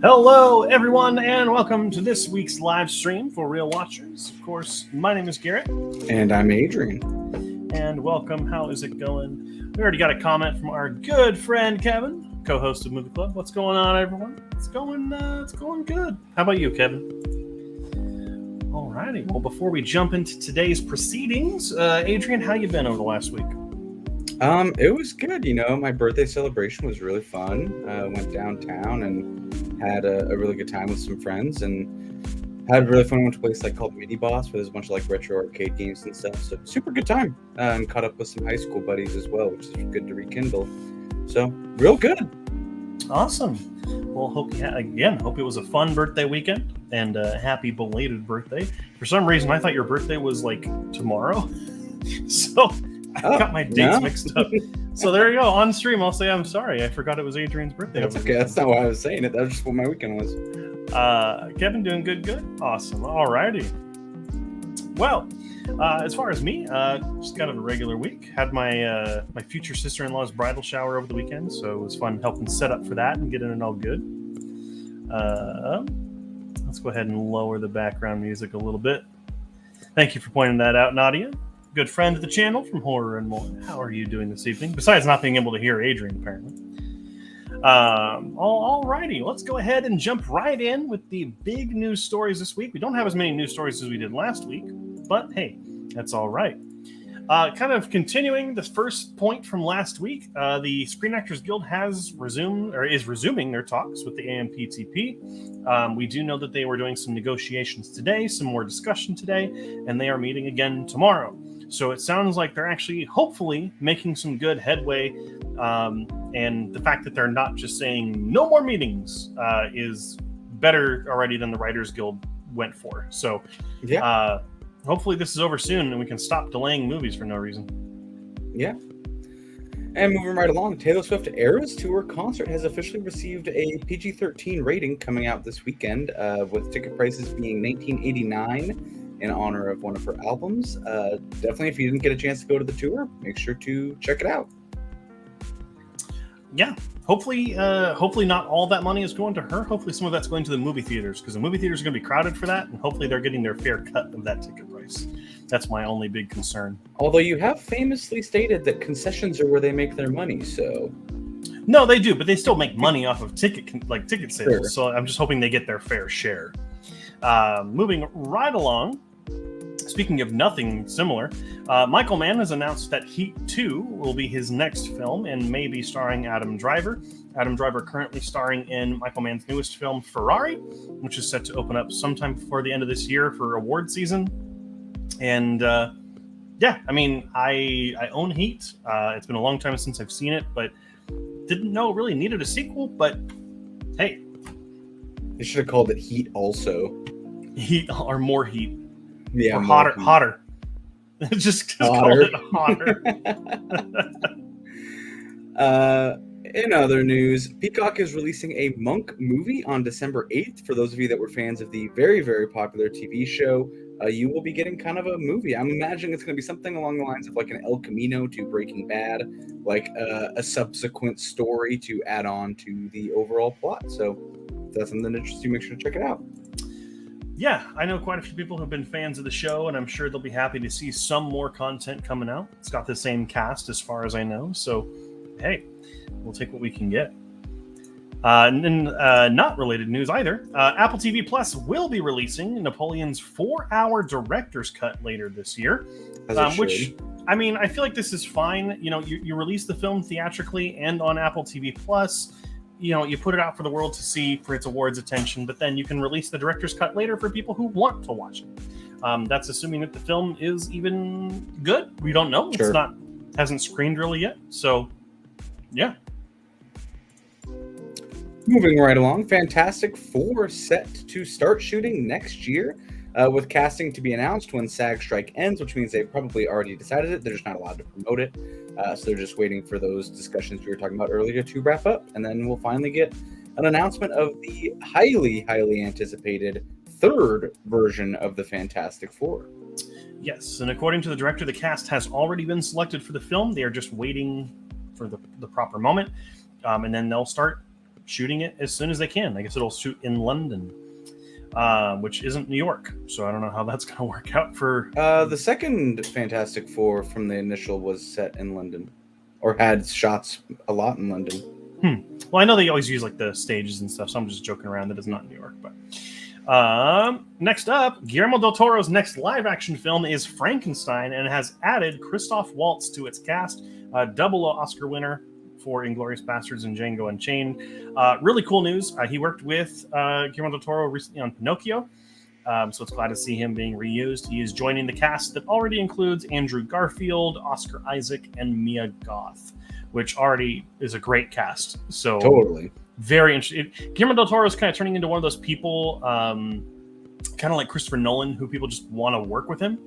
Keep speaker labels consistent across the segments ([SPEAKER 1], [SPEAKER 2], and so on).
[SPEAKER 1] Hello, everyone, and welcome to this week's live stream for Real Watchers. Of course, my name is Garrett.
[SPEAKER 2] And I'm Adrian.
[SPEAKER 1] And welcome. How is it going? We already got a comment from our good friend Kevin, co-host of Movie Club. What's going on, everyone? It's going good. How about you, Kevin? Alrighty. Well, before we jump into today's proceedings, Adrian, how you been over the last week?
[SPEAKER 2] It was good. My birthday celebration was really fun. Went downtown and had a really good time with some friends and had really fun. Went to a place called Mini Boss where there's a bunch of retro arcade games and stuff. So super good time. And caught up with some high school buddies as well, which is good to rekindle. So real good.
[SPEAKER 1] Awesome. Well, hope it was a fun birthday weekend and a happy belated birthday. For some reason, I thought your birthday was tomorrow. So I got my dates mixed up. So there you go. On stream, I'll say I'm sorry. I forgot it was Adrian's birthday.
[SPEAKER 2] That's okay. That's not why I was saying it. That was just what my weekend was.
[SPEAKER 1] Kevin doing good? Awesome. Alrighty. Well, as far as me, just kind of a regular week. Had my future sister-in-law's bridal shower over the weekend, so it was fun helping set up for that and getting it all good. Let's go ahead and lower the background music a little bit. Thank you for pointing that out, Nadia. Good friend of the channel from Horror and More. How are you doing this evening? Besides not being able to hear Adrian, apparently. Alrighty, let's go ahead and jump right in with the big news stories this week. We don't have as many news stories as we did last week, but hey, that's all right. Kind of continuing the first point from last week, the Screen Actors Guild is resuming their talks with the AMPTP. We do know that they were doing some negotiations today, some more discussion today, and they are meeting again tomorrow. So it sounds like they're actually, hopefully, making some good headway. And the fact that they're not just saying no more meetings is better already than the Writers Guild went for. So hopefully this is over soon and we can stop delaying movies for no reason. Yeah.
[SPEAKER 2] And moving right along, Taylor Swift Eras Tour concert has officially received a PG-13 rating coming out this weekend, with ticket prices being $19.89 in honor of one of her albums. Definitely, if you didn't get a chance to go to the tour, make sure to check it out.
[SPEAKER 1] Yeah, hopefully not all that money is going to her. Hopefully some of that's going to the movie theaters, because the movie theaters are going to be crowded for that, and hopefully they're getting their fair cut of that ticket price. That's my only big concern.
[SPEAKER 2] Although you have famously stated that concessions are where they make their money, so...
[SPEAKER 1] No, they do, but they still make money off of ticket sales,
[SPEAKER 2] sure.
[SPEAKER 1] So I'm just hoping they get their fair share. Moving right along, speaking of nothing similar, Michael Mann has announced that Heat 2 will be his next film and may be starring Adam Driver. Adam Driver currently starring in Michael Mann's newest film, Ferrari, which is set to open up sometime before the end of this year for award season. And I own Heat. It's been a long time since I've seen it, but didn't know it really needed a sequel, but hey.
[SPEAKER 2] They should have called it Heat also.
[SPEAKER 1] Heat or more Heat.
[SPEAKER 2] Yeah,
[SPEAKER 1] or hotter. just call it hotter.
[SPEAKER 2] In other news, Peacock is releasing a Monk movie on December 8th. For those of you that were fans of the very, very popular TV show, you will be getting kind of a movie. I'm imagining it's going to be something along the lines of an El Camino to Breaking Bad, a subsequent story to add on to the overall plot. So if that's something that interests you, make sure to check it out.
[SPEAKER 1] Yeah, I know quite a few people who have been fans of the show, and I'm sure they'll be happy to see some more content coming out. It's got the same cast as far as I know, so hey, we'll take what we can get. And then not related news either, Apple TV Plus will be releasing Napoleon's 4-hour director's cut later this year, which, I feel like this is fine. You release the film theatrically and on Apple TV Plus. You put it out for the world to see for its awards attention, but then you can release the director's cut later for people who want to watch it. That's assuming that the film is even good. We don't know.
[SPEAKER 2] Sure.
[SPEAKER 1] Hasn't screened really yet. So, yeah.
[SPEAKER 2] Moving right along, Fantastic Four set to start shooting next year, with casting to be announced when SAG strike ends, which means they've probably already decided it. They're just not allowed to promote it. So they're just waiting for those discussions we were talking about earlier to wrap up. And then we'll finally get an announcement of the highly, highly anticipated third version of the Fantastic Four.
[SPEAKER 1] Yes, and according to the director, the cast has already been selected for the film. They are just waiting for the proper moment. And then they'll start shooting it as soon as they can. I guess it'll shoot in London, which isn't New York. So I don't know how that's going to work out for...
[SPEAKER 2] The second Fantastic Four from the initial was set in London, or had shots a lot in London.
[SPEAKER 1] Well, I know they always use like the stages and stuff, so I'm just joking around that it's not New York. But next up, Guillermo del Toro's next live-action film is Frankenstein, and it has added Christoph Waltz to its cast, double Oscar winner for Inglourious Basterds and Django Unchained. Really cool news. He worked with Guillermo del Toro recently on Pinocchio, so it's glad to see him being reused. He is joining the cast that already includes Andrew Garfield, Oscar Isaac, and Mia Goth, which already is a great cast. So
[SPEAKER 2] Totally.
[SPEAKER 1] Very interesting. Guillermo del Toro is kind of turning into one of those people, kind of like Christopher Nolan, who people just want to work with him,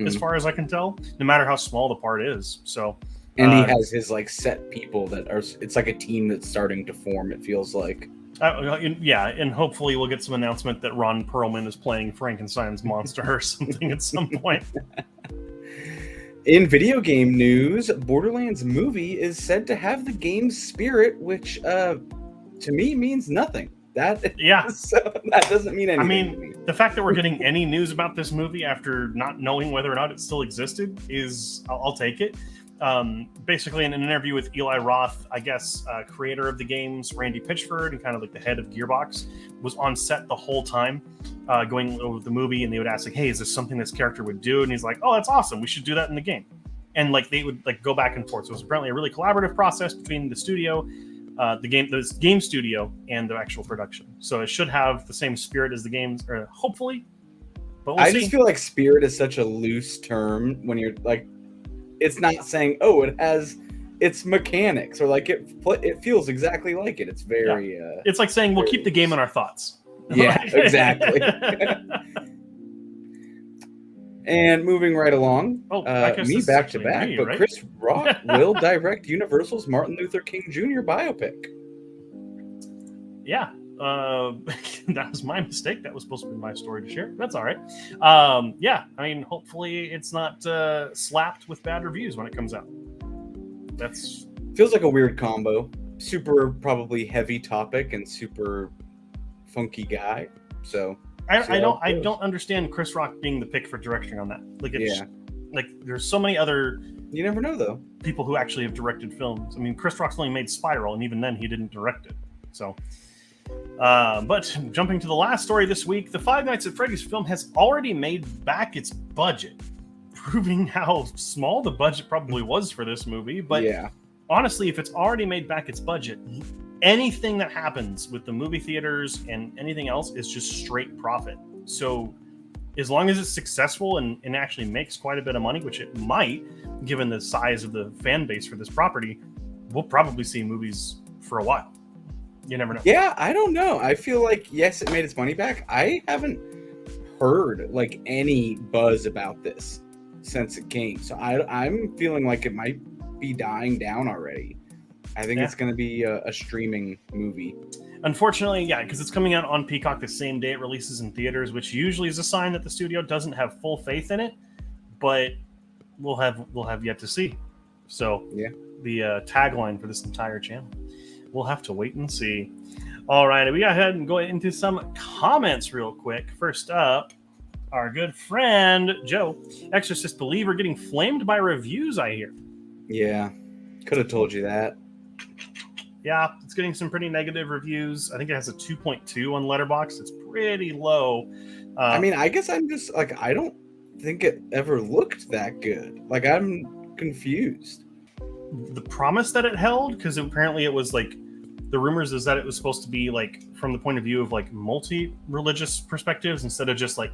[SPEAKER 1] as far as I can tell, no matter how small the part is. So,
[SPEAKER 2] and he has his like set people that are. It's like a team that's starting to form. It feels like.
[SPEAKER 1] Yeah, and hopefully we'll get some announcement that Ron Perlman is playing Frankenstein's monster or something at some point.
[SPEAKER 2] In video game news, Borderlands movie is said to have the game's spirit, which to me means nothing. So that doesn't mean anything.
[SPEAKER 1] I mean, the fact that we're getting any news about this movie after not knowing whether or not it still existed is, I'll take it. Basically, in an interview with Eli Roth, I guess creator of the games, Randy Pitchford, and kind of like the head of Gearbox, was on set the whole time going over the movie, and they would ask like, "Hey, is this something this character would do?" And he's like, "Oh, that's awesome. We should do that in the game." And like they would like go back and forth. So it was apparently a really collaborative process between the studio, the game studio, and the actual production. So it should have the same spirit as the games, or hopefully. But we'll see.
[SPEAKER 2] Just feel like spirit is such a loose term when you're like. It's not saying, oh, it has its mechanics, or like it feels exactly like it. It's very.
[SPEAKER 1] It's like saying we'll keep the game in our thoughts.
[SPEAKER 2] Yeah, exactly. And moving right along, me back to back, but right? Chris Rock will direct Universal's Martin Luther King Jr. biopic.
[SPEAKER 1] Yeah. That was my mistake. That was supposed to be my story to share. That's all right. Yeah, I mean, hopefully it's not slapped with bad reviews when it comes out. That's
[SPEAKER 2] feels like a weird combo. Super probably heavy topic and super funky guy. So
[SPEAKER 1] I don't understand Chris Rock being the pick for directing on that. Like like there's so many other.
[SPEAKER 2] You never know though.
[SPEAKER 1] People who actually have directed films. I mean, Chris Rock's only made Spiral, and even then he didn't direct it. So. But jumping to the last story this week, the Five Nights at Freddy's film has already made back its budget, proving how small the budget probably was for this movie. But honestly, if it's already made back its budget, anything that happens with the movie theaters and anything else is just straight profit. So as long as it's successful and actually makes quite a bit of money, which it might, given the size of the fan base for this property, we'll probably see movies for a while. You never know.
[SPEAKER 2] Yeah, I don't know. I feel like, yes, it made its money back. I haven't heard like any buzz about this since it came. So I'm feeling like it might be dying down already. I think it's going to be a streaming movie.
[SPEAKER 1] Unfortunately, yeah, because it's coming out on Peacock the same day it releases in theaters, which usually is a sign that the studio doesn't have full faith in it. But we'll have yet to see. So the tagline for this entire channel. We'll have to wait and see. All right, we go ahead and go into some comments real quick. First up, our good friend Joe, Exorcist Believer, getting flamed by reviews, I hear.
[SPEAKER 2] Yeah, could have told you that.
[SPEAKER 1] Yeah, it's getting some pretty negative reviews. I think it has a 2.2 on Letterboxd. It's pretty low.
[SPEAKER 2] I mean, I guess I'm just like, I don't think it ever looked that good. Like, I'm confused.
[SPEAKER 1] The promise that it held, because apparently it was like the rumors is that it was supposed to be like from the point of view of like multi-religious perspectives instead of just like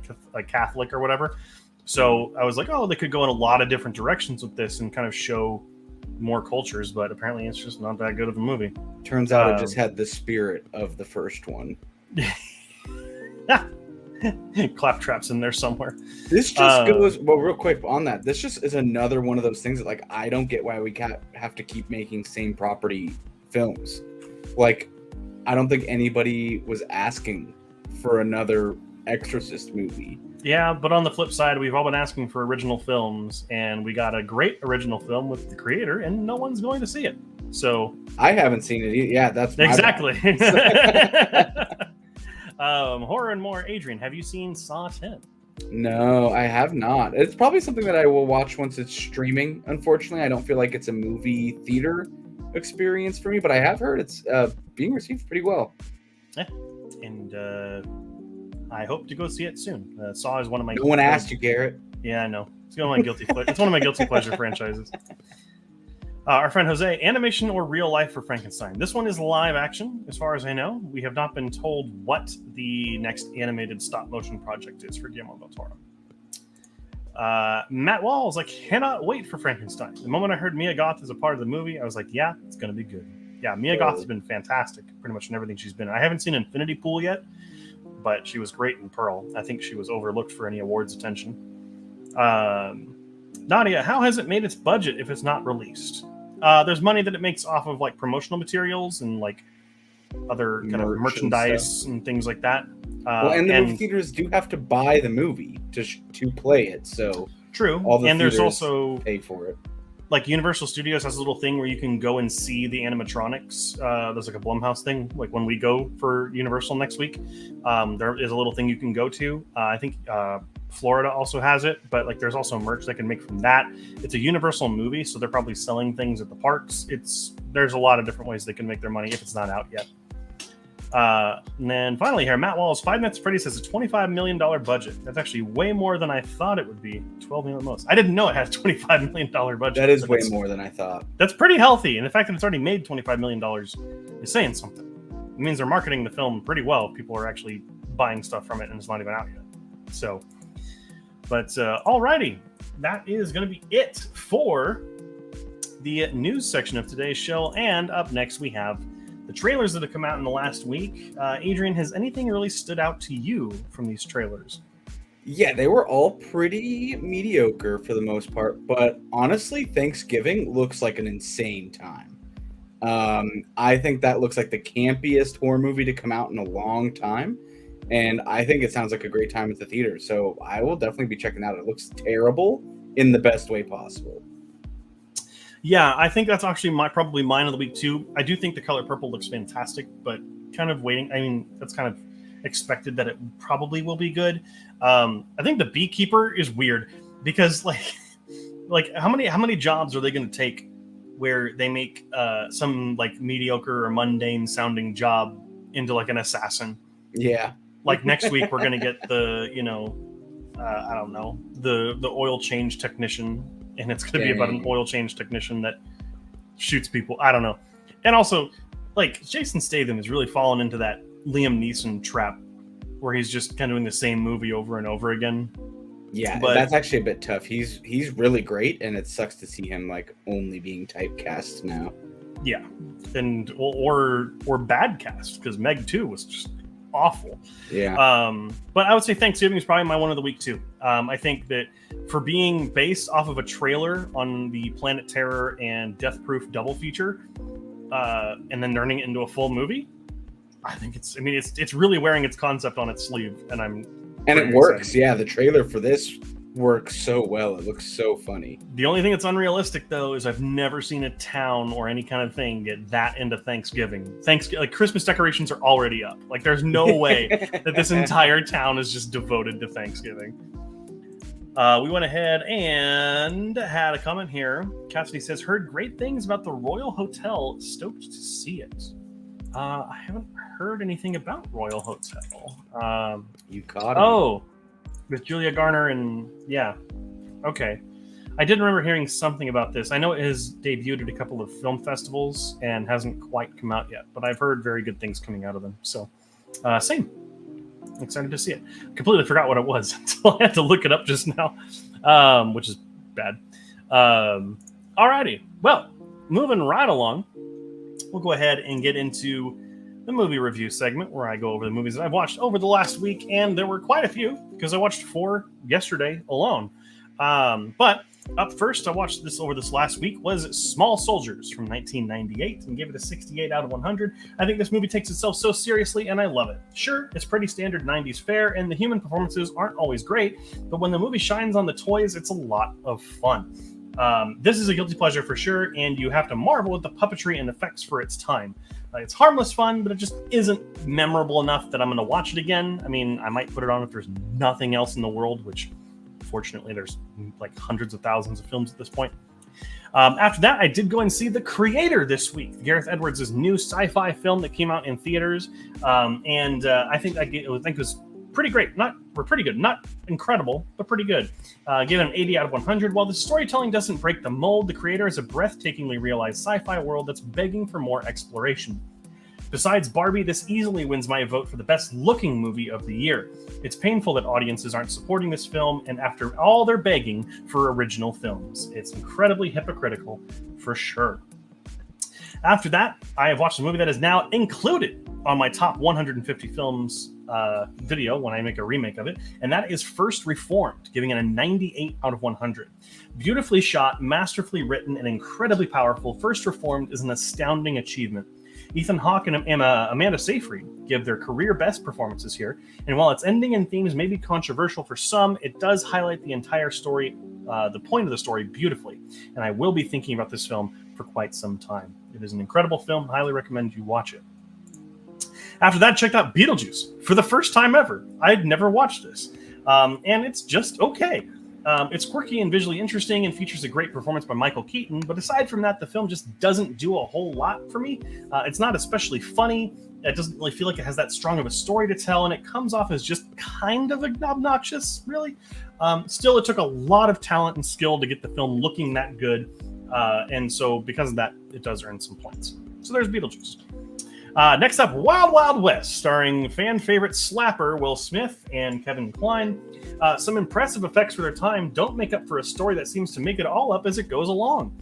[SPEAKER 1] Catholic or whatever. So I was like, oh, they could go in a lot of different directions with this and kind of show more cultures, but apparently it's just not that good of a movie.
[SPEAKER 2] Turns out it just had the spirit of the first one.
[SPEAKER 1] Claptraps in there somewhere.
[SPEAKER 2] This just goes real quick on that. This just is another one of those things that like I don't get why we have to keep making same property films. Like I don't think anybody was asking for another Exorcist movie.
[SPEAKER 1] Yeah, but on the flip side, we've all been asking for original films, and we got a great original film with the creator, and no one's going to see it. So
[SPEAKER 2] I haven't seen it either. Yeah, that's my
[SPEAKER 1] exactly.
[SPEAKER 2] bad.
[SPEAKER 1] Horror and more. Adrian, have you seen Saw 10?
[SPEAKER 2] No, I have not. It's probably something that I will watch once it's streaming. Unfortunately, I don't feel like it's a movie theater experience for me, but I have heard it's being received pretty well.
[SPEAKER 1] Yeah. And I hope to go see it soon. Saw is one of my.
[SPEAKER 2] No one asked you, Garrett.
[SPEAKER 1] Yeah, I know. It's one of my guilty. It's one of my guilty pleasure franchises. Our friend Jose, animation or real life for Frankenstein? This one is live action, as far as I know. We have not been told what the next animated stop motion project is for Guillermo del Toro. Matt Walls, I cannot wait for Frankenstein. The moment I heard Mia Goth as a part of the movie, I was like, yeah, it's going to be good. Yeah, Mia Goth has been fantastic, pretty much in everything she's been in. I haven't seen Infinity Pool yet, but she was great in Pearl. I think she was overlooked for any awards attention. Nadia, how has it made its budget if it's not released? There's money that it makes off of like promotional materials and like other kind of merchandise and things like that.
[SPEAKER 2] And the movie theaters do have to buy the movie to play it. So
[SPEAKER 1] true.
[SPEAKER 2] All the
[SPEAKER 1] and there's
[SPEAKER 2] theaters
[SPEAKER 1] also
[SPEAKER 2] pay for it.
[SPEAKER 1] Like Universal Studios has a little thing where you can go and see the animatronics. There's like a Blumhouse thing. Like when we go for Universal next week, there is a little thing you can go to. I think Florida also has it, but like there's also merch they can make from that. It's a Universal movie, so they're probably selling things at the parks. There's a lot of different ways they can make their money if it's not out yet. And then finally here, Matt Walls, Five Nights at Freddy's has a $25 million budget. That's actually way more than I thought it would be. 12 million at most. I didn't know it had a $25 million budget.
[SPEAKER 2] That is way more than I thought.
[SPEAKER 1] That's pretty healthy. And the fact that it's already made $25 million is saying something. It means they're marketing the film pretty well. People are actually buying stuff from it and it's not even out yet. So, but alrighty. That is going to be it for the news section of today's show. And up next we have the trailers that have come out in the last week. Adrian, has anything really stood out to you from these trailers?
[SPEAKER 2] Yeah, they were all pretty mediocre for the most part, but honestly, Thanksgiving looks like an insane time. I think that looks like the campiest horror movie to come out in a long time, and I think it sounds like a great time at the theater, so I will definitely be checking that out. It looks terrible in the best way possible.
[SPEAKER 1] Yeah, I think that's actually probably mine of the week too. I do think The Color Purple looks fantastic, but kind of waiting. I mean, that's kind of expected that it probably will be good. I think The Beekeeper is weird because like how many jobs are they going to take where they make some like mediocre or mundane sounding job into like an assassin?
[SPEAKER 2] Yeah.
[SPEAKER 1] Like next week we're going to get the I don't know, the oil change technician. And it's going to be about an oil change technician that shoots people. I don't know. And also, like, Jason Statham has really fallen into that Liam Neeson trap where he's just kind of doing the same movie over and over again.
[SPEAKER 2] Yeah, but that's actually a bit tough. He's really great, and it sucks to see him, like, only being typecast now.
[SPEAKER 1] Yeah. And or bad cast, because Meg 2 was just awful.
[SPEAKER 2] Yeah.
[SPEAKER 1] But I would say Thanksgiving is probably my one of the week too. I think that for being based off of a trailer on the Planet Terror and Death Proof double feature, and then turning it into a full movie, I think it's really wearing its concept on its sleeve, and it
[SPEAKER 2] works.
[SPEAKER 1] Excited.
[SPEAKER 2] Yeah, the trailer for this works so well. It looks so funny.
[SPEAKER 1] The only thing that's unrealistic though is I've never seen a town or any kind of thing get that into Thanksgiving. Like Christmas decorations are already up. Like there's no way that this entire town is just devoted to Thanksgiving. We went ahead and had a comment here. Cassidy says, heard great things about the Royal Hotel. Stoked to see it. I haven't heard anything about Royal Hotel.
[SPEAKER 2] You caught it.
[SPEAKER 1] Oh, with Julia Garner and yeah. Okay. I did remember hearing something about this. I know it has debuted at a couple of film festivals and hasn't quite come out yet, but I've heard very good things coming out of them. So, same. Excited to see it. Completely forgot what it was until I had to look it up just now, which is bad. Alrighty. Well, moving right along, we'll go ahead and get into the movie review segment where I go over the movies that I've watched over the last week, and there were quite a few because I watched 4 yesterday alone. But up first, I watched this over this last week was Small Soldiers from 1998 and gave it a 68 out of 100. I think this movie takes itself so seriously, and I love it. Sure, it's pretty standard 90s fare, and the human performances aren't always great, but when the movie shines on the toys, it's a lot of fun. This is a guilty pleasure for sure, and you have to marvel at the puppetry and effects for its time. It's harmless fun, but it just isn't memorable enough that I'm going to watch it again. I mean, I might put it on if there's nothing else in the world, which fortunately there's like hundreds of thousands of films at this point. After that, I did go and see The Creator this week, Gareth Edwards' new sci-fi film that came out in theaters, and I think it was pretty great. Pretty good. Not incredible, but pretty good. Give it an 80 out of 100. While the storytelling doesn't break the mold, The Creator is a breathtakingly realized sci-fi world that's begging for more exploration. Besides Barbie, this easily wins my vote for the best-looking movie of the year. It's painful that audiences aren't supporting this film, and after all, they're begging for original films. It's incredibly hypocritical, for sure. After that, I have watched a movie that is now included on my top 150 films video when I make a remake of it, and that is First Reformed, giving it a 98 out of 100. Beautifully shot, masterfully written, and incredibly powerful, First Reformed is an astounding achievement. Ethan Hawke and Amanda Seyfried give their career best performances here, and while its ending and themes may be controversial for some, it does highlight the entire story, the point of the story beautifully, and I will be thinking about this film for quite some time. It is an incredible film. Highly recommend you watch it. After that, checked out Beetlejuice for the first time ever. I'd never watched this, and it's just okay. It's quirky and visually interesting and features a great performance by Michael Keaton, but aside from that, the film just doesn't do a whole lot for me. It's not especially funny. It doesn't really feel like it has that strong of a story to tell, and it comes off as just kind of obnoxious, really. Still, it took a lot of talent and skill to get the film looking that good, and so because of that, it does earn some points. So there's Beetlejuice. Next up, Wild Wild West, starring fan favorite slapper Will Smith and Kevin Kline. Some impressive effects for their time don't make up for a story that seems to make it all up as it goes along.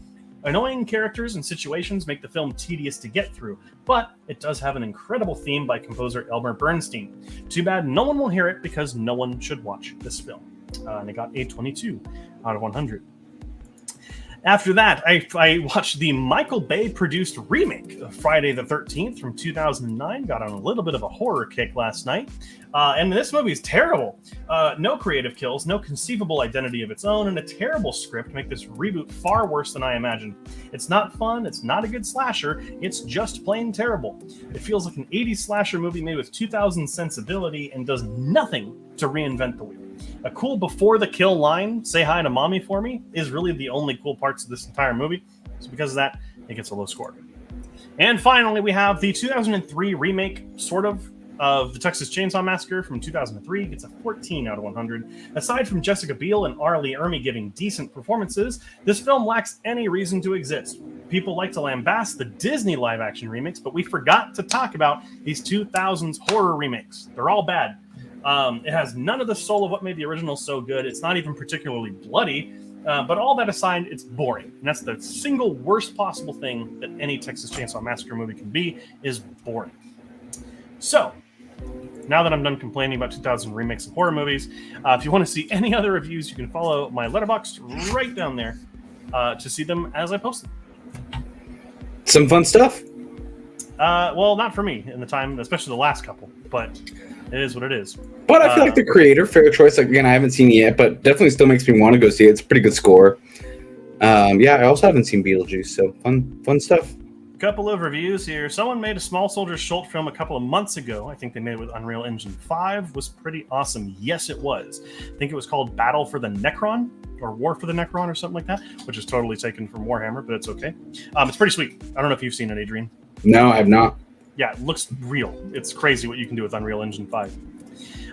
[SPEAKER 1] Annoying characters and situations make the film tedious to get through, but it does have an incredible theme by composer Elmer Bernstein. Too bad no one will hear it because no one should watch this film. And it got a 22 out of 100. After that, I watched the Michael Bay-produced remake of Friday the 13th from 2009. Got on a little bit of a horror kick last night. And this movie is terrible. No creative kills, no conceivable identity of its own, and a terrible script make this reboot far worse than I imagined. It's not fun, it's not a good slasher, it's just plain terrible. It feels like an 80s slasher movie made with 2000 sensibility and does nothing to reinvent the wheel. A cool before the kill line, "Say hi to mommy for me," is really the only cool parts of this entire movie. So because of that, it gets a low score. And finally, we have the 2003 remake, sort of the Texas Chainsaw Massacre from 2003. It's a 14 out of 100. Aside from Jessica Biel and R. Lee Ermey giving decent performances, this film lacks any reason to exist. People like to lambast the Disney live-action remakes, but we forgot to talk about these 2000s horror remakes. They're all bad. It has none of the soul of what made the original so good. It's not even particularly bloody, but all that aside, it's boring. And that's the single worst possible thing that any Texas Chainsaw Massacre movie can be, is boring. So, now that I'm done complaining about 2000 remakes of horror movies, if you want to see any other reviews, you can follow my Letterboxd right down there to see them as I post them.
[SPEAKER 2] Some fun stuff?
[SPEAKER 1] Well, not for me in the time, especially the last couple, but it is what it is.
[SPEAKER 2] But I feel like The Creator, fair choice. Like, again, I haven't seen it yet, but definitely still makes me want to go see it. It's a pretty good score. Yeah, I also haven't seen Beetlejuice, so fun stuff.
[SPEAKER 1] Couple of reviews here. Someone made a Small Soldiers Schultz film a couple of months ago. I think they made it with Unreal Engine 5. Was pretty awesome. Yes, it was. I think it was called Battle for the Necron, or War for the Necron, or something like that, which is totally taken from Warhammer, but it's okay. It's pretty sweet. I don't know if you've seen it, Adrian.
[SPEAKER 2] No, I've not.
[SPEAKER 1] Yeah, it looks real. It's crazy what you can do with Unreal Engine 5.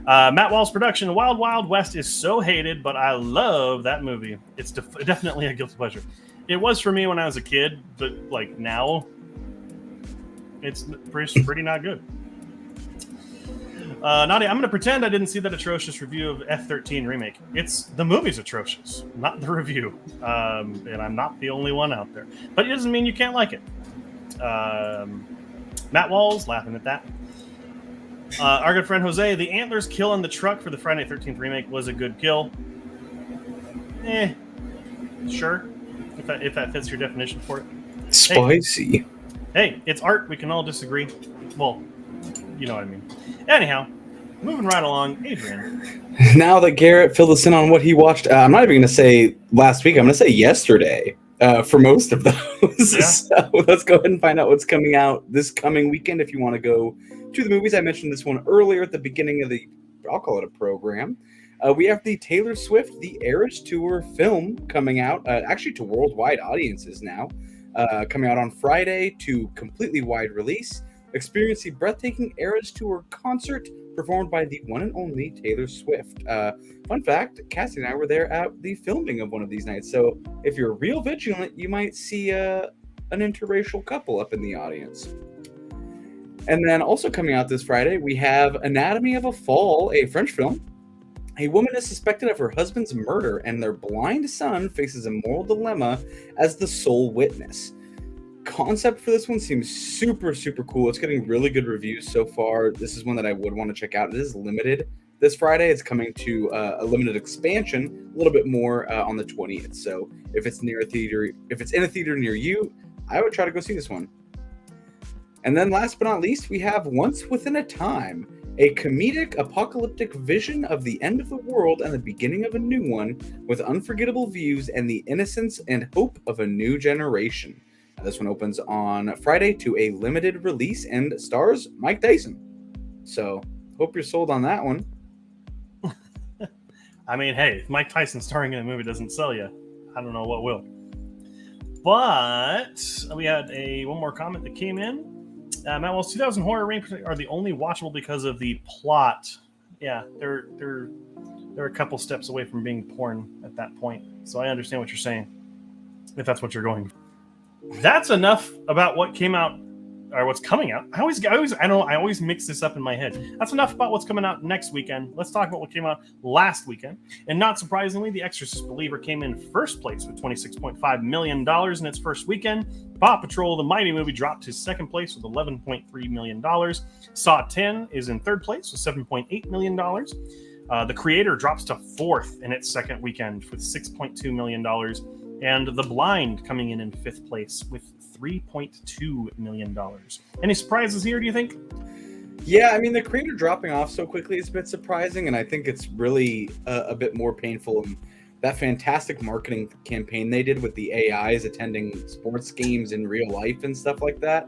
[SPEAKER 1] Matt Wall's production, Wild Wild West, is so hated, but I love that movie. It's definitely a guilty pleasure. It was for me when I was a kid, but like now, it's pretty not good. Nadia, I'm going to pretend I didn't see that atrocious review of F-13 remake. The movie's atrocious, not the review. And I'm not the only one out there. But it doesn't mean you can't like it. Matt Walls laughing at that. Our good friend Jose, the antlers kill in the truck for the Friday 13th remake was a good kill. Sure, if that fits your definition for it.
[SPEAKER 2] Spicy.
[SPEAKER 1] Hey, it's art. We can all disagree. Well, you know what I mean. Anyhow, moving right along, Adrian.
[SPEAKER 2] Now that Garrett filled us in on what he watched, I'm not even going to say last week. I'm going to say yesterday for most of those.
[SPEAKER 1] Yeah.
[SPEAKER 2] So let's go ahead and find out what's coming out this coming weekend. If you want to go to the movies, I mentioned this one earlier at the beginning of the, I'll call it a program. We have the Taylor Swift The Eras Tour film coming out, actually to worldwide audiences now, coming out on Friday to completely wide release. Experience the breathtaking Eras Tour concert performed by the one and only Taylor Swift. Fun fact, Cassie and I were there at the filming of one of these nights, so if you're real vigilant, you might see an interracial couple up in the audience. And then also coming out this Friday, we have Anatomy of a Fall, a French film. A woman is suspected of her husband's murder, and their blind son faces a moral dilemma as the sole witness. Concept for this one seems super, super cool. It's getting really good reviews so far. This is one that I would want to check out. It is limited this Friday. It's coming to a limited expansion, a little bit more on the 20th. So if it's near a theater, if it's in a theater near you, I would try to go see this one. And then last but not least, we have Once Within a Time, a comedic apocalyptic vision of the end of the world and the beginning of a new one, with unforgettable views and the innocence and hope of a new generation. This one opens on Friday to a limited release and stars Mike Tyson. So, hope you're sold on that one.
[SPEAKER 1] I mean, hey, if Mike Tyson starring in a movie doesn't sell you, I don't know what will. But we had one more comment that came in. Matt Wells, 2000 horror ranked are the only watchable because of the plot. Yeah, they're a couple steps away from being porn at that point. So I understand what you're saying, if that's what you're going for. That's enough about what came out or what's coming out. I always mix this up in my head. That's enough about what's coming out next weekend. Let's talk about what came out last weekend. And not surprisingly, The Exorcist Believer came in first place with $26.5 million in its first weekend. Paw Patrol, the Mighty Movie, dropped to second place with $11.3 million. Saw 10 is in third place with $7.8 million. The Creator drops to fourth in its second weekend with $6.2 million. And The Blind coming in fifth place with $3.2 million. Any surprises here, do you think?
[SPEAKER 2] Yeah, I mean, The Creator dropping off so quickly is a bit surprising, and I think it's really a bit more painful. That fantastic marketing campaign they did with the AIs attending sports games in real life and stuff like that,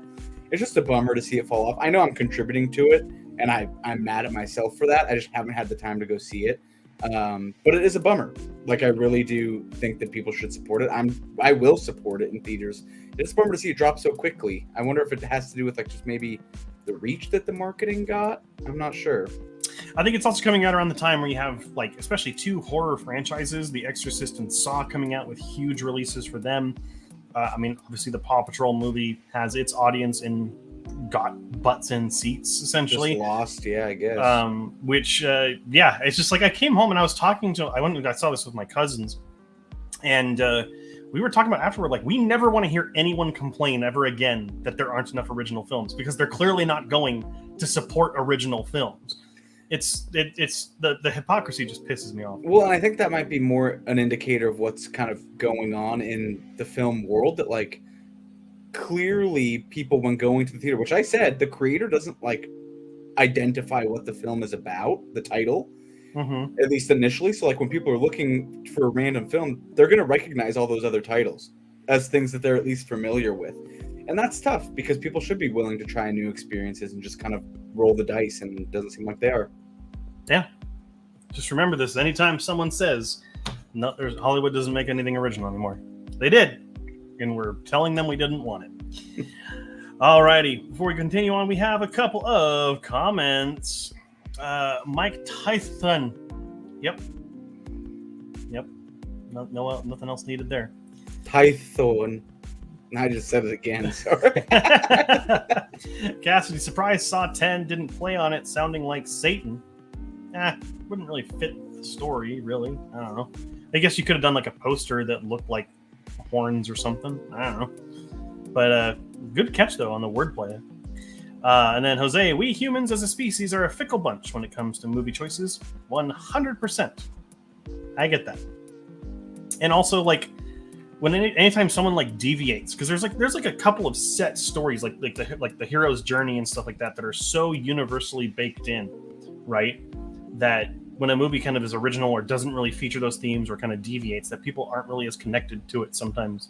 [SPEAKER 2] it's just a bummer to see it fall off. I know I'm contributing to it, and I'm mad at myself for that. I just haven't had the time to go see it. But it is a bummer. Like, I really do think that people should support it. I will support it in theaters. It's a bummer to see it drop so quickly. I wonder if it has to do with, like, just maybe the reach that the marketing got. I'm not sure.
[SPEAKER 1] I think it's also coming out around the time where you have, like, especially two horror franchises, The Exorcist and Saw, coming out with huge releases for them. I mean, obviously the Paw Patrol movie has its audience and got butts in seats, essentially.
[SPEAKER 2] Just lost, yeah, I guess.
[SPEAKER 1] Yeah, it's just like I came home and I was talking to, I saw this with my cousins, and we were talking about afterward, like, we never want to hear anyone complain ever again that there aren't enough original films, because they're clearly not going to support original films. It's the hypocrisy just pisses me off.
[SPEAKER 2] Well, and I think that might be more an indicator of what's kind of going on in the film world, that, like, clearly people, when going to the theater, which I said, The Creator doesn't, like, identify what the film is about, the title, at least initially. So, like, when people are looking for a random film, they're going to recognize all those other titles as things that they're at least familiar with. And that's tough, because people should be willing to try new experiences and just kind of roll the dice, and it doesn't seem like they are.
[SPEAKER 1] Yeah. Just remember this. Anytime someone says, no, Hollywood doesn't make anything original anymore. They did. And we're telling them we didn't want it. Alrighty. Before we continue on, we have a couple of comments. Mike Tyson. Yep. No, nothing else needed there.
[SPEAKER 2] Tyson. I just said it again. Sorry.
[SPEAKER 1] Cassidy, surprised Saw 10 didn't play on it, sounding like Satan. Wouldn't really fit the story, really. I don't know. I guess you could have done like a poster that looked like horns or something. I don't know. But good catch, though, on the wordplay. And then Jose, we humans as a species are a fickle bunch when it comes to movie choices. 100%. I get that. And also, like, when anytime someone like deviates, because there's like a couple of set stories like the hero's journey and stuff like that are so universally baked in. right? That when a movie kind of is original or doesn't really feature those themes or kind of deviates, that people aren't really as connected to it sometimes.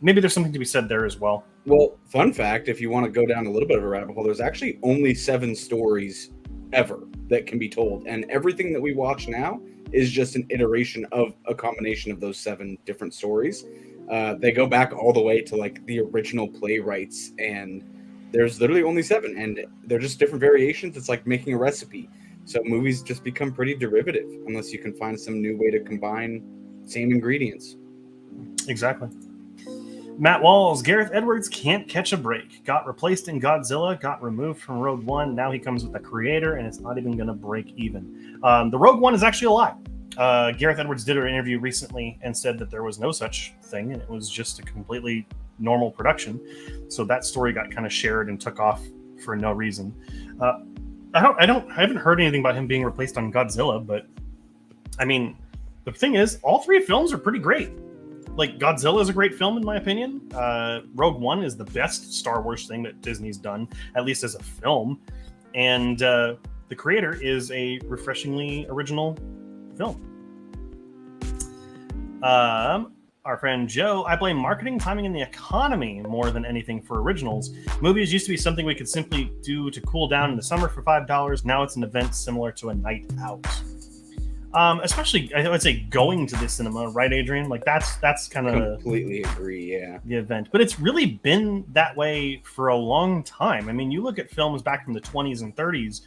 [SPEAKER 1] Maybe there's something to be said there as well.
[SPEAKER 2] Well, fun fact, if you want to go down a little bit of a rabbit hole, there's actually only 7 stories ever that can be told. And everything that we watch now is just an iteration of a combination of those 7 different stories. They go back all the way to like the original playwrights, and there's literally only 7, and they're just different variations. It's like making a recipe. So movies just become pretty derivative unless you can find some new way to combine same ingredients.
[SPEAKER 1] Exactly. Matt Walls, Gareth Edwards can't catch a break. Got replaced in Godzilla, got removed from Rogue One. Now he comes with a creator, and it's not even going to break even. The Rogue One is actually a lie. Gareth Edwards did an interview recently and said that there was no such thing, and it was just a completely normal production. So that story got kind of shared and took off for no reason. I haven't heard anything about him being replaced on Godzilla, but I mean, the thing is, all 3 films are pretty great. Like, Godzilla is a great film in my opinion. Rogue One is the best Star Wars thing that Disney's done, at least as a film. And The Creator is a refreshingly original film. Our friend Joe, I blame marketing, timing, and the economy more than anything for originals. Movies used to be something we could simply do to cool down in the summer for $5. Now it's an event similar to a night out. Especially, I would say, going to the cinema, right, Adrian? Like that's kind of
[SPEAKER 2] completely agree, yeah.
[SPEAKER 1] The event, but it's really been that way for a long time. I mean, you look at films back from the 20s and 30s.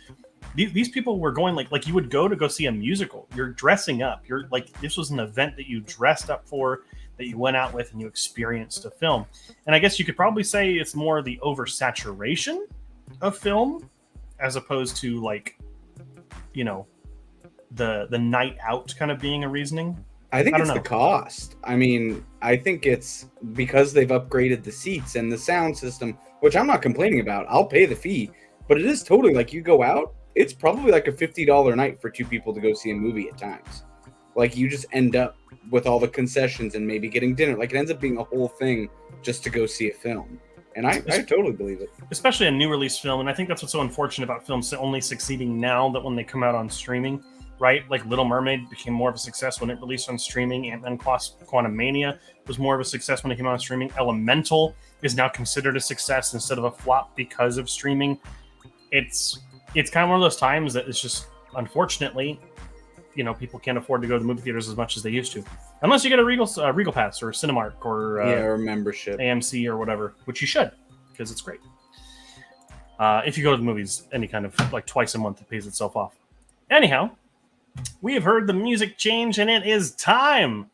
[SPEAKER 1] These people were going like you would go see a musical. You're dressing up. You're like, this was an event that you dressed up for, that you went out with, and you experienced a film. And I guess you could probably say it's more the oversaturation of film as opposed to like, you know, the night out kind of being a reasoning.
[SPEAKER 2] I think it's the cost. I mean, I think it's because they've upgraded the seats and the sound system, which I'm not complaining about. I'll pay the fee, but it is totally like you go out, it's probably like a $50 night for 2 people to go see a movie at times. Like, you just end up with all the concessions and maybe getting dinner. Like, it ends up being a whole thing just to go see a film. And I totally believe it. Especially a new release film. And I think that's what's so unfortunate about films only succeeding now that when they come out on streaming, right? Like Little Mermaid became more of a success when it released on streaming. Ant-Man Quantumania was more of a success when it came out on streaming. Elemental is now considered a success instead of a flop because of streaming. It's kind of one of those times that it's just, unfortunately, you know, people can't afford to go to the movie theaters as much as they used to, unless you get a Regal Pass or Cinemark or or membership,
[SPEAKER 1] AMC or whatever, which you should, because it's great. If you go to the movies any kind of like twice a month, it pays itself off. Anyhow, we have heard the music change, and it is time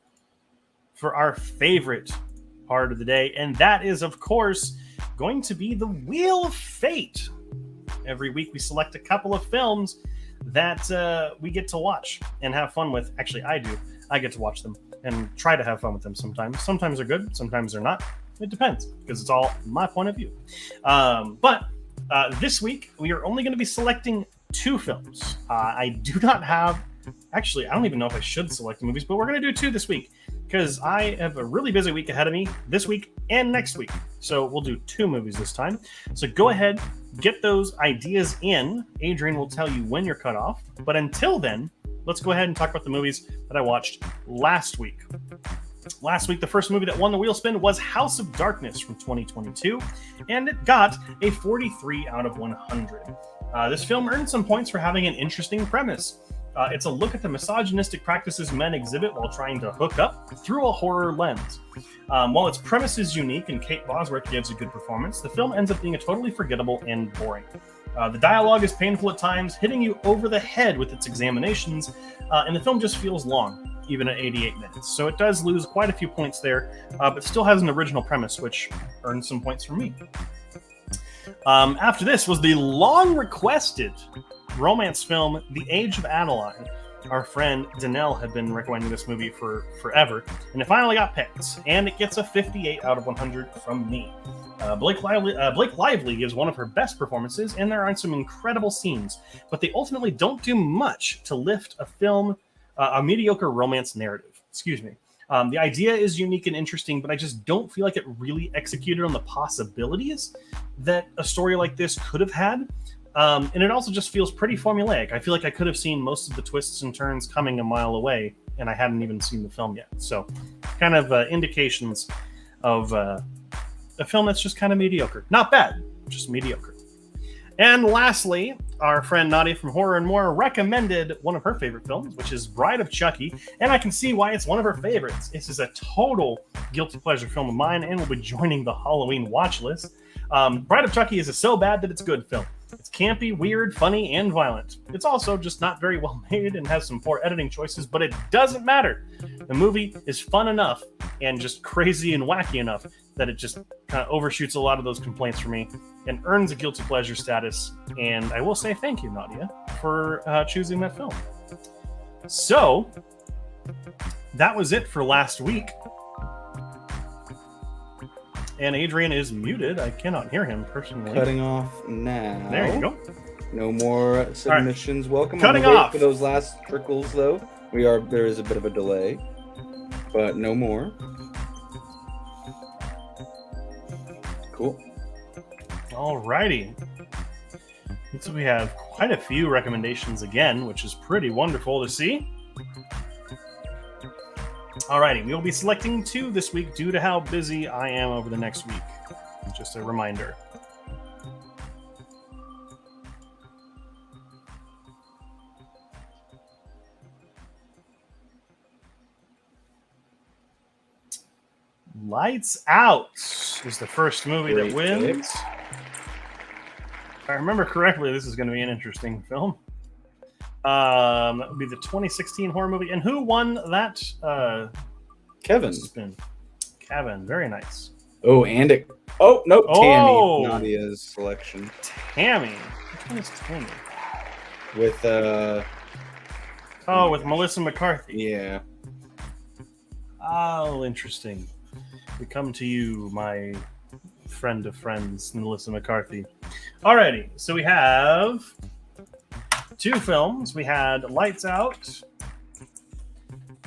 [SPEAKER 1] for our favorite part of the day, and that is, of course, going to be the Wheel of Fate. Every week we select a couple of films that we get to watch and have fun with. Actually, I do. I get to watch them and try to have fun with them sometimes. Sometimes they're good, sometimes they're not. It depends, because it's all my point of view. But this week, we are only going to be selecting 2 films. I do not have... Actually, I don't even know if I should select the movies, but we're going to do 2 this week, because I have a really busy week ahead of me this week and next week. So we'll do 2 movies this time. So go ahead, get those ideas in. Adrian will tell you when you're cut off. But until then, let's go ahead and talk about the movies that I watched last week. Last week, the first movie that won the wheel spin was House of Darkness from 2022, and it got a 43 out of 100. This film earned some points for having an interesting premise. It's a look at the misogynistic practices men exhibit while trying to hook up through a horror lens. While its premise is unique and Kate Bosworth gives a good performance, the film ends up being totally forgettable and boring. The dialogue is painful at times, hitting you over the head with its examinations, and the film just feels long, even at 88 minutes. So it does lose quite a few points there, but still has an original premise, which earns some points from me. After this was the long-requested romance film, The Age of Adeline. Our friend Danelle had been recommending this movie for forever, and it finally got picked, and it gets a 58 out of 100 from me. Blake Lively gives one of her best performances, and there are some incredible scenes, but they ultimately don't do much to lift a mediocre romance narrative. Excuse me. The idea is unique and interesting, but I just don't feel like it really executed on the possibilities that a story like this could have had. And it also just feels pretty formulaic. I feel like I could have seen most of the twists and turns coming a mile away, and I hadn't even seen the film yet. So, kind of indications of a film that's just kind of mediocre. Not bad, just mediocre. And lastly, our friend Nadia from Horror and More recommended one of her favorite films, which is Bride of Chucky, and I can see why it's one of her favorites. This is a total guilty pleasure film of mine, and will be joining the Halloween watch list. Bride of Chucky is a so bad that it's good film. It's campy, weird, funny, and violent. It's also just not very well made and has some poor editing choices, but it doesn't matter. The movie is fun enough and just crazy and wacky enough that it just kind of overshoots a lot of those complaints for me and earns a guilty pleasure status. And I will say thank you, Nadia, for choosing that film. So, that was it for last week. And Adrian is muted. I cannot hear him personally.
[SPEAKER 2] Cutting off now.
[SPEAKER 1] There you go.
[SPEAKER 2] No more submissions. Right. Welcome.
[SPEAKER 1] Cutting
[SPEAKER 2] I'm
[SPEAKER 1] off
[SPEAKER 2] for those last trickles, though. There is a bit of a delay, but no more. Cool.
[SPEAKER 1] Alrighty. So we have quite a few recommendations again, which is pretty wonderful to see. Alrighty, we will be selecting 2 this week due to how busy I am over the next week. Just a reminder. Lights Out is the first movie that wins. If I remember correctly, this is going to be an interesting film. That would be the 2016 horror movie. And who won that?
[SPEAKER 2] Kevin.
[SPEAKER 1] Spin. Kevin, very nice.
[SPEAKER 2] Oh, and it. Oh, no, Tammy. Nadia's selection.
[SPEAKER 1] Tammy. Which one is Tammy?
[SPEAKER 2] With,
[SPEAKER 1] with Melissa McCarthy.
[SPEAKER 2] Yeah.
[SPEAKER 1] Oh, interesting. We come to you, my friend of friends, Melissa McCarthy. Alrighty, so we have 2 films. We had Lights Out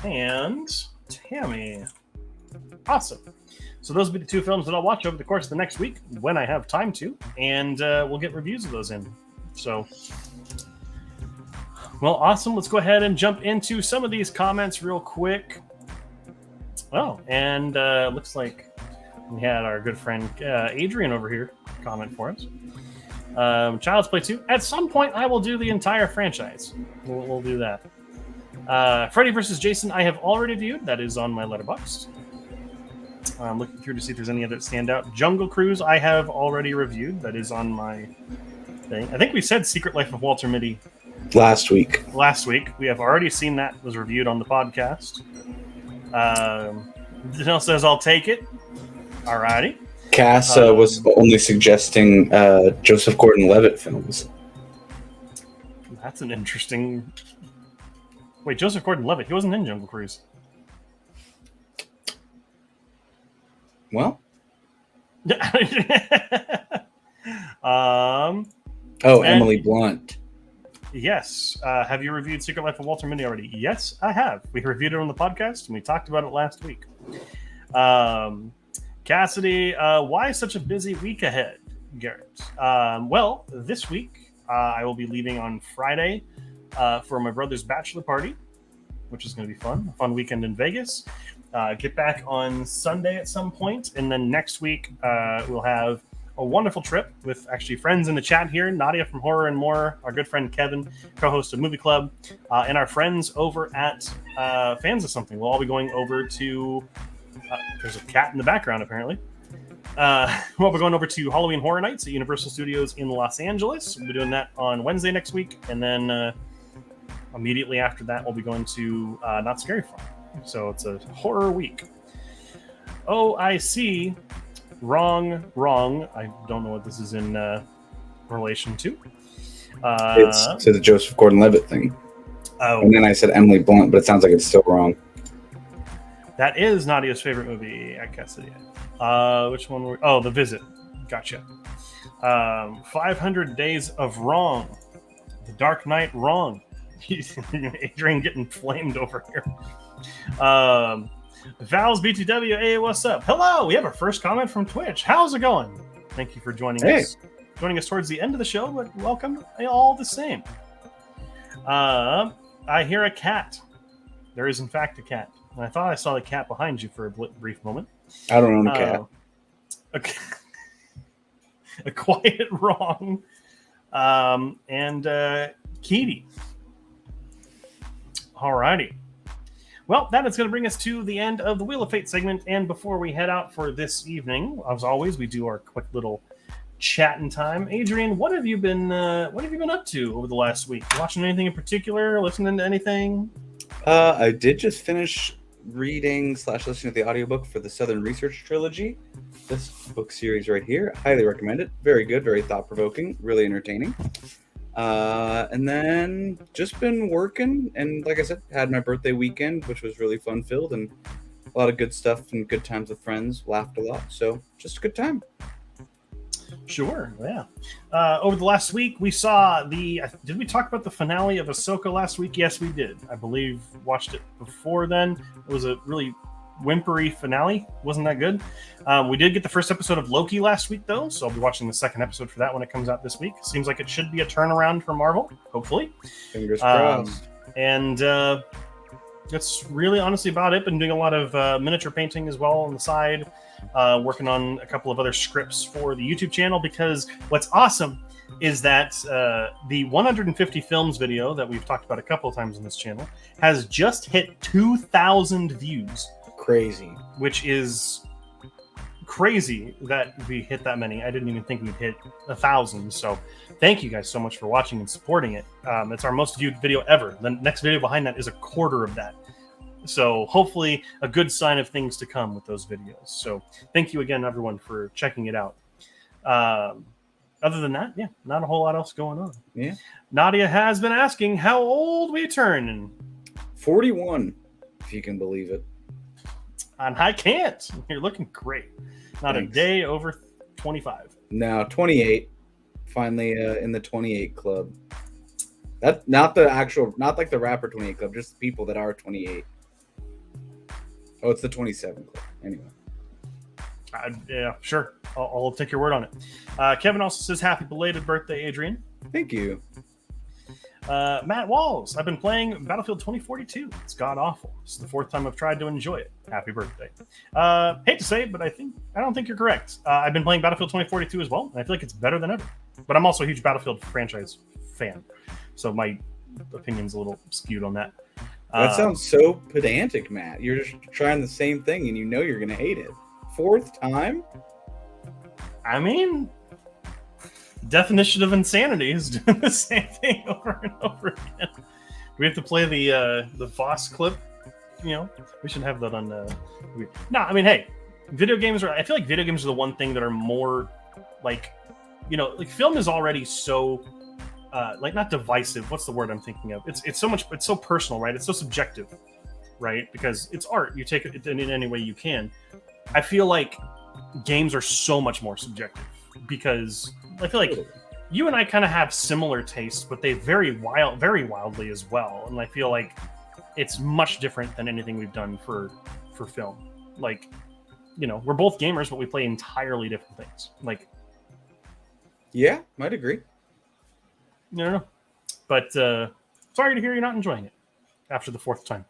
[SPEAKER 1] and Tammy. Awesome. So those will be the 2 films that I'll watch over the course of the next week when I have time to, and we'll get reviews of those in. So, well, awesome. Let's go ahead and jump into some of these comments real quick. Oh, and looks like we had our good friend Adrian over here comment for us. Child's Play 2. At some point, I will do the entire franchise. We'll do that. Freddy vs. Jason, I have already viewed. That is on my Letterboxd. I'm looking through to see if there's any other that stand out. Jungle Cruise, I have already reviewed. That is on my thing. I think we said Secret Life of Walter Mitty
[SPEAKER 2] last week.
[SPEAKER 1] We have already seen that. Was reviewed on the podcast. Danelle says, I'll take it. Alrighty.
[SPEAKER 2] Cass was only suggesting Joseph Gordon-Levitt films.
[SPEAKER 1] That's an interesting... Wait, Joseph Gordon-Levitt, he wasn't in Jungle Cruise.
[SPEAKER 2] Well? Emily Blunt.
[SPEAKER 1] Yes. Have you reviewed Secret Life of Walter Mitty already? Yes, I have. We reviewed it on the podcast, and we talked about it last week. Cassidy, why such a busy week ahead, Garrett? Well, this week, I will be leaving on Friday for my brother's bachelor party, which is going to be fun. A fun weekend in Vegas. Get back on Sunday at some point, and then next week we'll have a wonderful trip with actually friends in the chat here. Nadia from Horror and More, our good friend Kevin, co-host of Movie Club, and our friends over at Fans of Something. We'll all be going over to... there's a cat in the background, apparently. We're going over to Halloween Horror Nights at Universal Studios in Los Angeles. We'll be doing that on Wednesday next week, and then immediately after that, we'll be going to Not Scary Farm. So it's a horror week. Oh, I see. Wrong. I don't know what this is in relation to.
[SPEAKER 2] It's to the Joseph Gordon-Levitt thing.
[SPEAKER 1] Oh.
[SPEAKER 2] And then I said Emily Blunt, but it sounds like it's still wrong.
[SPEAKER 1] That is Nadia's favorite movie at Cassidy. Which one were... Oh, The Visit. Gotcha. 500 Days of Wrong. The Dark Knight Wrong. Adrian getting flamed over here. Val's BTW, hey, what's up? Hello, we have our first comment from Twitch. How's it going? Thank you for joining us. joining us towards the end of the show, but welcome all the same. I hear a cat. There is, in fact, a cat. And I thought I saw the cat behind you for a brief moment.
[SPEAKER 2] I don't own a cat.
[SPEAKER 1] A quiet wrong. And Keedy. Alrighty. Well, that is going to bring us to the end of the Wheel of Fate segment. And before we head out for this evening, as always, we do our quick little chatting time. Adrian, what have you been up to over the last week? Watching anything in particular? Listening to anything?
[SPEAKER 2] I did just finish reading/listening to the audiobook for the Southern Research Trilogy. This book series right here, highly recommend it. Very good, very thought-provoking, really entertaining. And then just been working, and like I said, had my birthday weekend, which was really fun-filled, and a lot of good stuff and good times with friends. Laughed a lot, so just a good time.
[SPEAKER 1] Sure, yeah. Over the last week, we saw did we talk about the finale of Ahsoka last week? Yes, we did. I believe watched it before then. It was a really whimpery finale. Wasn't that good? We did get the first episode of Loki last week, though, so I'll be watching the second episode for that when it comes out this week. Seems like it should be a turnaround for Marvel, hopefully.
[SPEAKER 2] Fingers crossed.
[SPEAKER 1] And that's really honestly about it. Been doing a lot of miniature painting as well on the side. Working on a couple of other scripts for the YouTube channel, because what's awesome is that the 150 films video that we've talked about a couple of times on this channel has just hit 2,000 views.
[SPEAKER 2] Crazy. Which
[SPEAKER 1] is crazy that we hit that many. I didn't even think we'd hit 1,000. So thank you guys so much for watching and supporting it. It's our most viewed video ever. The next video behind that is a quarter of that. So hopefully a good sign of things to come with those videos. So thank you again, everyone, for checking it out. Other than that, yeah, not a whole lot else going on.
[SPEAKER 2] Yeah.
[SPEAKER 1] Nadia has been asking how old we turn.
[SPEAKER 2] 41, if you can believe it.
[SPEAKER 1] And I can't. You're looking great. Not Thanks. A day over 25.
[SPEAKER 2] No, 28. Finally in the 28 club. That not like the rapper 28 club, just the people that are 28. Oh, it's the 27 club. Anyway.
[SPEAKER 1] Yeah, sure. I'll take your word on it. Kevin also says, happy belated birthday, Adrian.
[SPEAKER 2] Thank you.
[SPEAKER 1] Matt Walls, I've been playing Battlefield 2042. It's god-awful. This is the fourth time I've tried to enjoy it. Happy birthday. Hate to say it, but I don't think you're correct. I've been playing Battlefield 2042 as well, and I feel like it's better than ever. But I'm also a huge Battlefield franchise fan, so my opinion's a little skewed on that.
[SPEAKER 2] That sounds so pedantic, Matt. You're just trying the same thing, and you know you're going to hate it. Fourth time?
[SPEAKER 1] I mean, definition of insanity is doing the same thing over and over again. Do we have to play the Voss clip? You know, we should have that on. No, I mean, hey, video games are. I feel like video games are the one thing that are more like, you know, like film is already so. Like not divisive. What's the word I'm thinking of? It's so much. It's so personal, right? It's so subjective, right? Because it's art. You take it in any way you can. I feel like games are so much more subjective because I feel like you and I kind of have similar tastes, but they vary very wildly as well. And I feel like it's much different than anything we've done for film. Like, you know, we're both gamers, but we play entirely different things. Like,
[SPEAKER 2] yeah, might agree.
[SPEAKER 1] I don't know. But sorry to hear you're not enjoying it after the fourth time.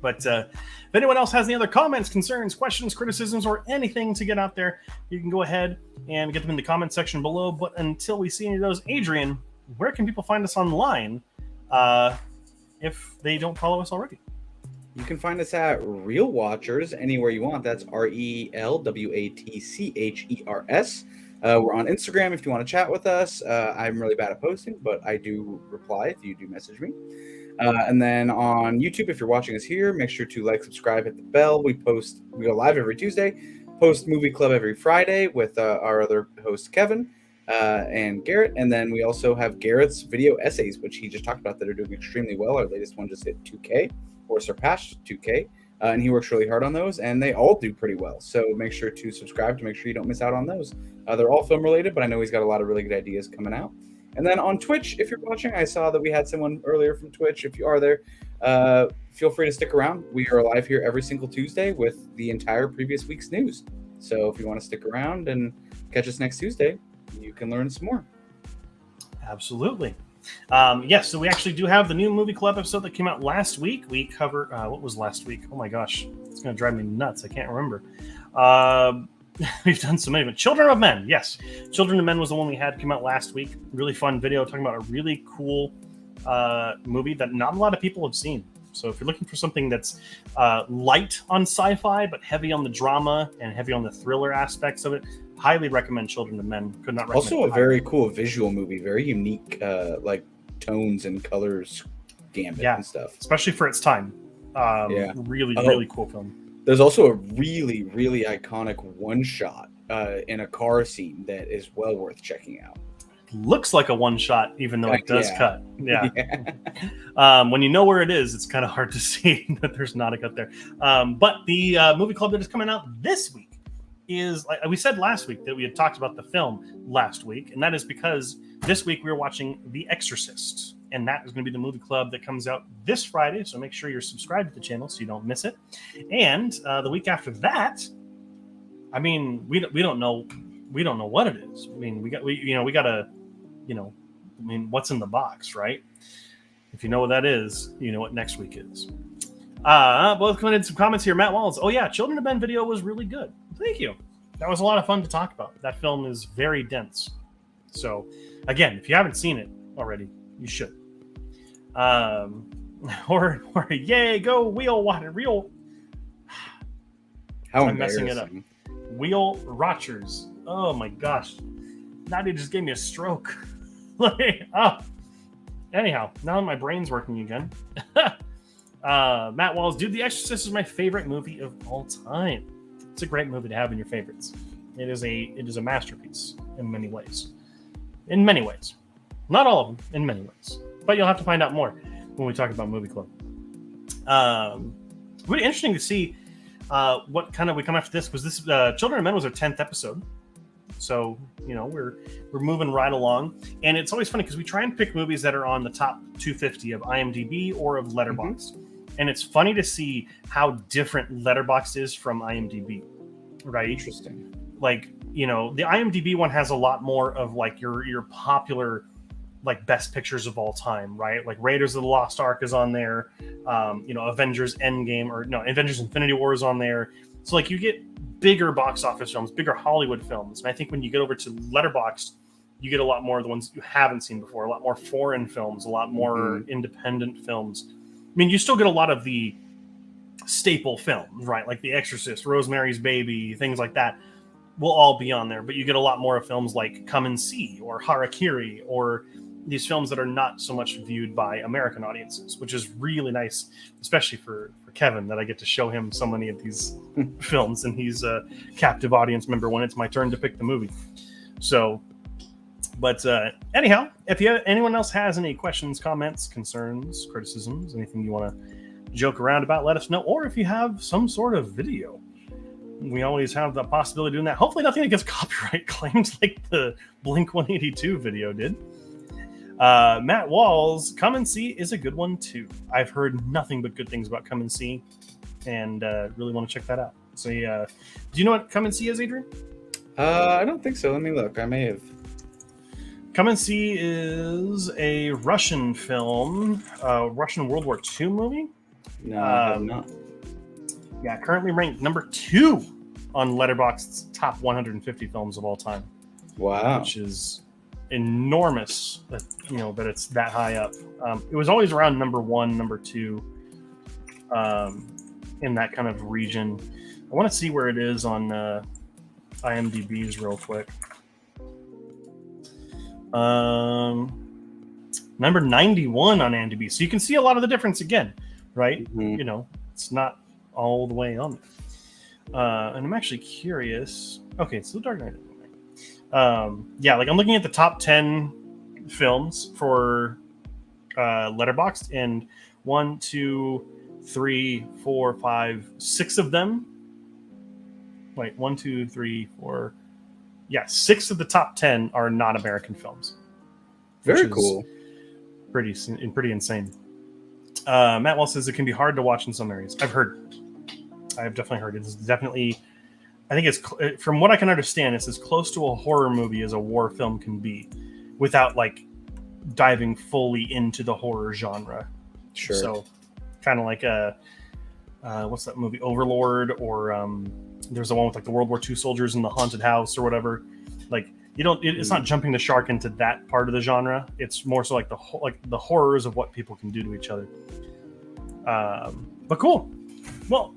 [SPEAKER 1] But if anyone else has any other comments, concerns, questions, criticisms, or anything to get out there, you can go ahead and get them in the comment section below. But until we see any of those, Adrian, where can people find us online if they don't follow us already?
[SPEAKER 2] You can find us at Real Watchers anywhere you want. That's RELWATCHERS. We're on Instagram if you want to chat with us. I'm really bad at posting, but I do reply if you do message me. And then on YouTube, if you're watching us here, make sure to like, subscribe, hit the bell. We go live every Tuesday, post Movie Club every Friday with our other hosts, Kevin and Garrett. And then we also have Garrett's video essays, which he just talked about, that are doing extremely well. Our latest one just hit 2K or surpassed 2K. And he works really hard on those, and they all do pretty well. So make sure to subscribe to make sure you don't miss out on those. They're all film related, but I know he's got a lot of really good ideas coming out. And then on Twitch, if you're watching, I saw that we had someone earlier from Twitch. If you are there, feel free to stick around. We are live here every single Tuesday with the entire previous week's news. So if you want to stick around and catch us next Tuesday, you can learn some more.
[SPEAKER 1] Absolutely. Yes, so we actually do have the new movie club episode that came out last week. We covered what was last week? Oh my gosh, it's going to drive me nuts. I can't remember. We've done so many, but Children of Men. Yes, Children of Men was the one we had come out last week. Really fun video talking about a really cool movie that not a lot of people have seen. So if you're looking for something that's light on sci-fi but heavy on the drama and heavy on the thriller aspects of it, highly recommend Children of Men. Could not recommend.
[SPEAKER 2] Also a very cool visual movie, very unique, like tones and colors, gambit and stuff,
[SPEAKER 1] especially for its time. Really cool film.
[SPEAKER 2] There's also a really, really iconic one shot in a car scene that is well worth checking out.
[SPEAKER 1] Looks like a one shot, even though it does cut. When you know where it is, it's kind of hard to see that there's not a cut there. But the movie club that is coming out this week is, like we said last week, that we had talked about the film last week, and that is because this week we were watching The Exorcist, and that is going to be the movie club that comes out this Friday. So make sure you're subscribed to the channel so you don't miss it. And the week after that, I mean, we don't know what it is. I mean, we got to. What's in the box, right? If you know what that is, you know what next week is. Both coming in some comments here. Matt Walls. Oh yeah, Children of Men video was really good. Thank you. That was a lot of fun to talk about. That film is very dense. So again, if you haven't seen it already, you should. Or yay, go Wheel Water Real.
[SPEAKER 2] How
[SPEAKER 1] I'm messing it up. Wheel Rotchers. Oh my gosh. Nadia just gave me a stroke. Anyhow, now my brain's working again. Matt Walls, dude, The Exorcist is my favorite movie of all time. It's a great movie to have in your favorites. It is a masterpiece in many ways. In many ways. Not all of them, in many ways. But you'll have to find out more when we talk about Movie Club. Really interesting to see what kind of we come after this, because this Children of Men was our 10th episode. So, we're moving right along. And it's always funny because we try and pick movies that are on the top 250 of IMDb or of Letterboxd. And it's funny to see how different Letterboxd is from IMDb, right?
[SPEAKER 2] Interesting.
[SPEAKER 1] Like, the IMDb one has a lot more of like your popular, like, best pictures of all time, right? Like Raiders of the Lost Ark is on there. Avengers Endgame, Avengers Infinity War is on there. So like you get bigger box office films, bigger Hollywood films. And I think when you get over to Letterboxd, you get a lot more of the ones you haven't seen before, a lot more foreign films, a lot more independent films. I mean, you still get a lot of the staple films, right? Like The Exorcist, Rosemary's Baby, things like that will all be on there. But you get a lot more of films like Come and See or Harakiri, or these films that are not so much viewed by American audiences, which is really nice, especially for Kevin, that I get to show him so many of these films, and he's a captive audience member when it's my turn to pick the movie. So, but anyhow, if anyone else has any questions, comments, concerns, criticisms, anything you want to joke around about, let us know. Or if you have some sort of video, we always have the possibility of doing that. Hopefully nothing that gets copyright claimed like the Blink 182 video did. Matt Walls, Come and See is a good one too. I've heard nothing but good things about Come and See, and really want to check that out. So do you know what Come and See is, Adrian?
[SPEAKER 2] I don't think so. Let me look. I may have.
[SPEAKER 1] Come and See is a Russian film, Russian World War II movie.
[SPEAKER 2] No, I have not.
[SPEAKER 1] Yeah, currently ranked number 2 on Letterboxd's top 150 films of all time.
[SPEAKER 2] Wow,
[SPEAKER 1] which is enormous that that it's that high up. It was always around number 1, number 2 in that kind of region. I want to see where it is on IMDb's real quick. Number 91 on IMDb, so you can see a lot of the difference again, right? It's not all the way on there. And I'm actually curious. Okay, so The Dark Knight. Like I'm looking at the top 10 films for Letterboxd, and 1, 2, 3, 4, 5, 6 of them. Wait, 1, 2, 3, 4. Yeah, 6 of the top 10 are not American films.
[SPEAKER 2] Very cool.
[SPEAKER 1] Pretty insane. Matt Wall says it can be hard to watch in some areas. I've heard. I've definitely heard it is definitely I think it's from what I can understand, it's as close to a horror movie as a war film can be, without like diving fully into the horror genre.
[SPEAKER 2] Sure.
[SPEAKER 1] So, kind of like a what's that movie, Overlord, or there's the one with like the World War II soldiers in the haunted house or whatever. Like you don't, it's not jumping the shark into that part of the genre. It's more so like the horrors of what people can do to each other. But cool. Well,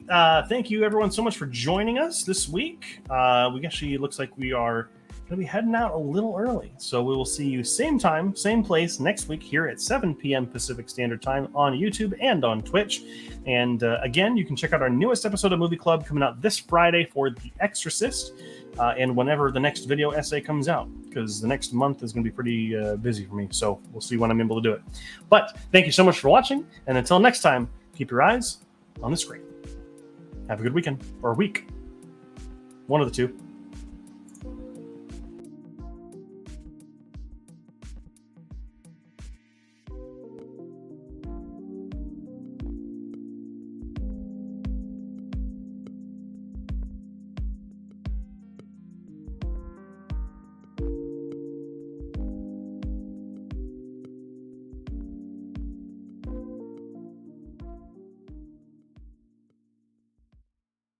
[SPEAKER 1] thank you everyone so much for joining us this week. We actually looks like we are going to be heading out a little early. So we will see you same time, same place next week here at 7 p.m. Pacific Standard Time on YouTube and on Twitch. And again, you can check out our newest episode of Movie Club coming out this Friday for The Exorcist, and whenever the next video essay comes out, because the next month is going to be pretty busy for me. So we'll see when I'm able to do it. But thank you so much for watching. And until next time, keep your eyes on the screen. Have a good weekend or week. One of the two.